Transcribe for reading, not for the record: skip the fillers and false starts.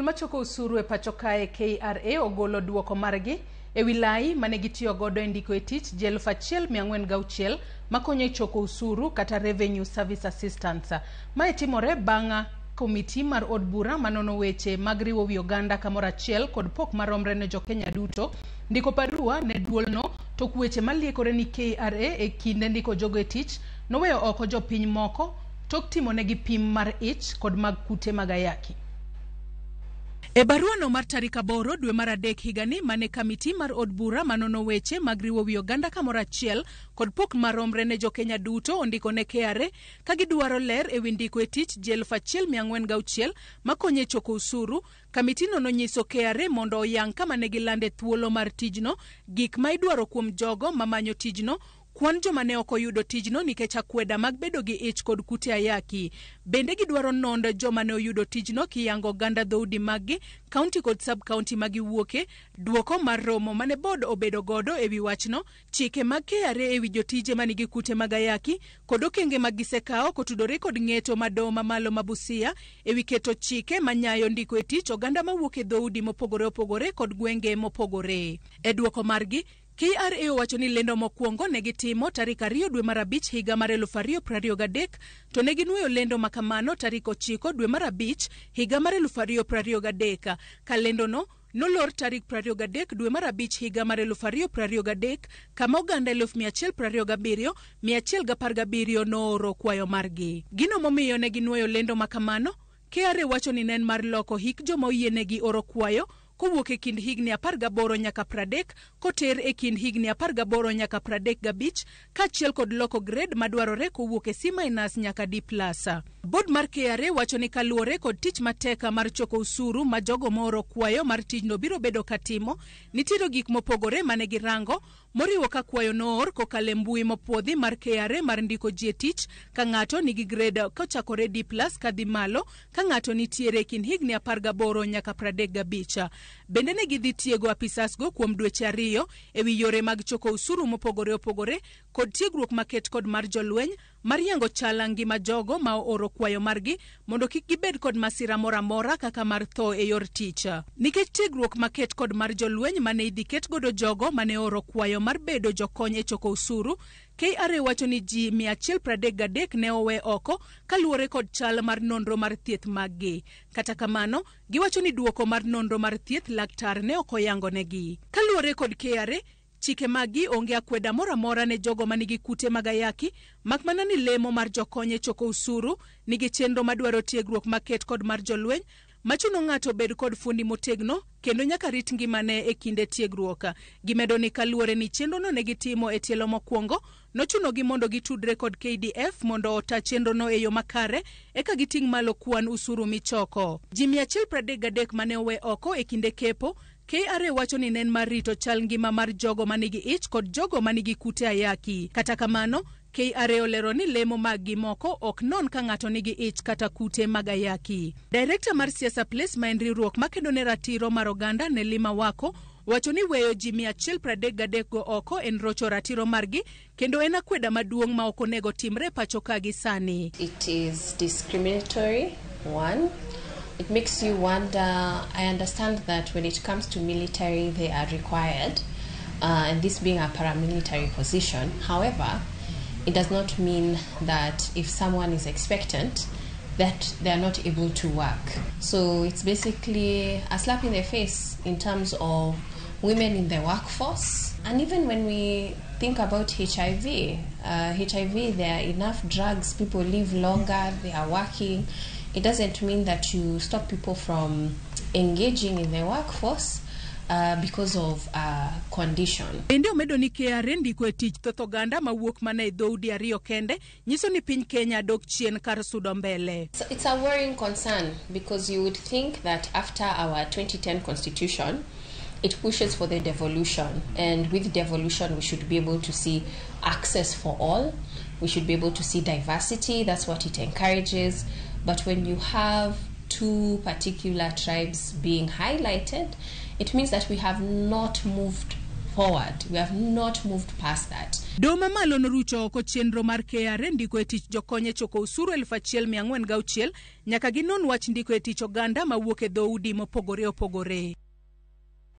Machoko usuru e pacho kae KRA ogolo duoko margi e wilai mane gitiyo godo e ndiko e tich ji 1,406 makonyo e choko usuru kata Revenue Service Assistance. Mae timore bang' komiti mar od bura manono weche mag riwo wi oganda kamoro achiel kod pok maromre ne jo Kenya duto ndiko barua ne duol no tok weche maliekore ni KRA e kinde ndiko jogo e tich noweyo oko jopiny moko tok timonegi pim mar ich kod mag kute mag ayaki. E barua no mar tarik 8 dwe mar adek higani mane kamiti mar od bura manono weche mag riwo wi oganda kamoro achiel kod pok maromre ne jo Kenya duto ondiko ne KRA ka gidwaro ler e wi ndiko e tich ji 1,406 makonyo e choko usuru. Kamiti no nonyiso KRA mondo oyang kama ne gilande thuolo mar tijno, gik ma idwaro kuom jogo mamanyo tijno, kwan joma ne ok oyudo tijno nikech akweda mag bedo gi ich kod kute ayaki. Bende gidwaro nondo joma ne oyudo tijno kiyango ganda dhoudi maggi, county kod sub-county magiwuoke, duoko mar romo mane bod obedo godo e wi wachno, chike mag KRA e wi jotije manigi kute mag ayaki, kod okenge mag gisekao kotudore kod ng'eto madoho mamalo mabusia e wi keto chike manyayo ndiko e tich oganda mawuok e dhoudi mopogore opogore kod gwenge mopogore. E duoko margi, KRA owacho ni lendo mokwongo ne gitimo tarik 2 dwe mar abich higa mar 2023 to ne ginuoyo lendo makamano tarik 9 dwe mar abich higa mar 2023 ka lendo no nolor tarik 23 dwe mar abich higa mar 2023 kama oganda 127,117 nooro kwayo margi. Gino momiyo ne ginuoyo lendo makamano, KRA wacho ni nen mar loko hik joma oyienegi oro kwayo kowuok e kind higni 18 nyaka 30 koter e kind higni 18 nyaka 35 kaachiel kod loko grade madwarore kowuok e C- nyaka D+. Board mar KRA wacho ni kaluwore kod tich mateka mar choko usuru ma jogo mooro kwayo mar tijno biro bedo katimo, nitiere gik mopogore mane girango moriwo ka kwayo noor kokale mbui mopuodhi mar KRA mar ndiko ji e tich ka ng'ato nigi grade kochakore D+ kadhi malo ka ng'ato nitiere kind higni 18 nyaka 35. Bende ne gidhi tiego apisasgo kuom dweche 2 e wi yore mag choko usuru mopogore opogore kod tiegruok maket kod mar jolweny mar yango chala ngima jogo ma oro kwayo margi mondo kik gibed kod masira mora mora kaka mar tho e yor tich. Nikech tiegruok maket kod mar jolweny mane idhi ket godo jogo mane oro kwayo mar bedo jokony e choko usuru, KRA wacho ni ji 133 ne owe oko kaluwore kod chal mar nonro mar thieth maggi. Kata kamano, giwacho ni duoko mar nonro mar thieth laktar ne ok oyango negi. Kaluwore kod KRA, chike magi onge akweda mora mora ne jogo manigi kute mag ayaki, makmana ni lemo mar jokony e choko usuru nigi chenro madwaro tiegruok maket kod mar jolweny machuno ng'ato bed kod fundi motegno kendo nyaka rit ngimane e kinde tiegruok. Gimedo ni kaluwore ni chenro no ne gitimo e tielo mokwongo, nochuno gi mondo gitudre kod KDF mondo ota chenro no e yo makare eka giting' malo kwan usuru michoko. Ji 133 mane owe oko e kinde kepo, KRA wacho ni nen mar rito chal ngima mar jogo manigi ich kod jogo manigi kute ayaki. Kata kamano, KRA olero ni lemo maggi moko ok non ka ng'ato nigi ich kata kute mag ayaki. Director mar siasa Place ma en riwruok makedo ne ratiro mar oganda ne Lima Wako wacho ni weyo ji 133 go oko en rocho ratiro margi kendo en akweda maduong' ma ok onego timre pacho ka gi sani. It is discriminatory, one. It makes you wonder. I understand that when it comes to military, they are required, and this being a paramilitary position. However, it does not mean that if someone is expectant, that they are not able to work. So it's basically a slap in the face in terms of women in the workforce. And even when we think about HIV, there are enough drugs, people live longer, they are working. It doesn't mean that you stop people from engaging in the workforce because of condition. Bende omedo ni KRA ndiko e tich thoth oganda mawuok mana e dhoudi 2 kende nyiso ni piny Kenya dok chien kar sudo mbele. It's a worrying concern because you would think that after our 2010 constitution, it pushes for the devolution, and with devolution we should be able to see access for all. We should be able to see diversity. That's what it encourages. But when you have 2 particular tribes being highlighted, it means that we have not moved forward. We have not moved past that. Doma malo norucho oko chenro mar KRA ndiko e tich jokonye choko usuru 1406 nyaka ginon wach ndiko e tich oganda mawuok e dhoudi mopogore opogore.